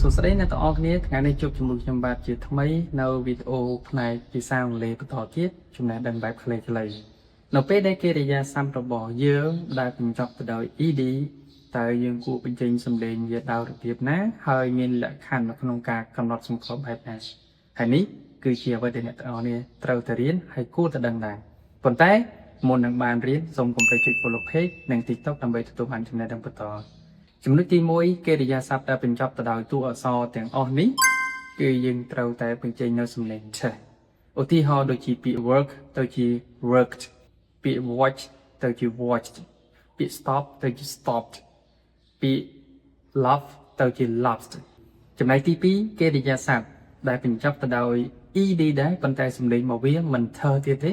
សួស្តីអ្នកទាំងអស់គ្នាថ្ងៃនេះជួបជាមួយខ្ញុំបាទជាថ្មីនៅវីដេអូផ្នែកភាសាអង់គ្លេសបន្តទៀតចំណេះដឹងបែបខ្លីៗនៅពេលដែលកិរិយាសព្ទរបស់យើងដែលបញ្ចប់ទៅដោយ ed តើយើងគួរបញ្ចេញសំឡេងវាដោយរបៀបណាហើយមានលក្ខខណ្ឌនៅក្នុងការកំណត់សម្គាល់បែបណាហើយនេះគឺជាអ្វីដែលអ្នកទាំងអស់គ្នាត្រូវតែរៀនហើយគួរតែដឹងដែរប៉ុន្តែមុននឹងបានរៀនសូមកុំភ្លេចចុច follow page និង TikTok ដើម្បីទទួលបានចំណេះដឹងបន្តចំណុចទី1កិរិយាសព្ទដែលបញ្ចប់ទៅដោយតួអក្សរទាំងអស់នេះគឺយើងត្រូវតែបញ្ចេញនៅសំឡេង ch ឧទាហរណ៍ដូចជាពាក្យ work ទៅជា worked ពាក្យ watch ទៅជា watched ពាក្យ stop ទៅជា stopped ពាក្យ love ទៅជា loved ចំណែកទី2កិរិយាសព្ទដែលបញ្ចប់ទៅដោយ ed ដែរប៉ុន្តែសំឡេងរបស់វាមិនធើទៀតទេ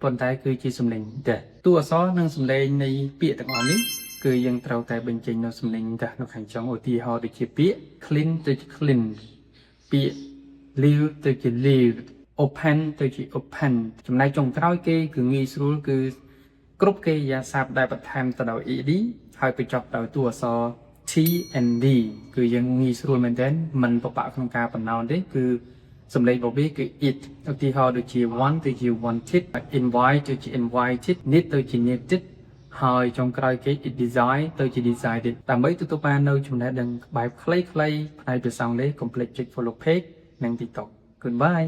ប៉ុន្តែគឺជាសំឡេង the តួអក្សរនិងសំឡេងនៃពាក្យទាំងអស់នេះគឺយើងត្រូវតែបញ្ចេញនៅសំឡេង the នៅខាងចុងឧទាហរណ៍ដូចជាពាក្យ clean ទៅជា clean ពាក្យ live ទៅជា live open ទៅជា open ចំណែកចុងក្រោយគេគឺងាយស្រួលគឺគ្រប់កិរិយាសព្ទដែលបន្ថែមទៅដោយ ed ហើយបញ្ចប់ដោយតួអក្សរ t and d គឺយើងងាយស្រួលមែនទែនមិនពិបាកក្នុងការបណ្ដោនទេគឺសំឡេងរបស់វាគឺ it ឧទាហរណ៍ដូចជា want ទៅជា wanted invite ទៅជា invited need ទៅជា needed ហើយចុងក្រោយគេ design ទៅជា decided ដើម្បីទទួលបាននៅចំណេះដឹងបែបខ្លីៗផ្នែកភាសាអង់គ្លេសកុំភ្លេចចុច follow page និង TikTok Goodbye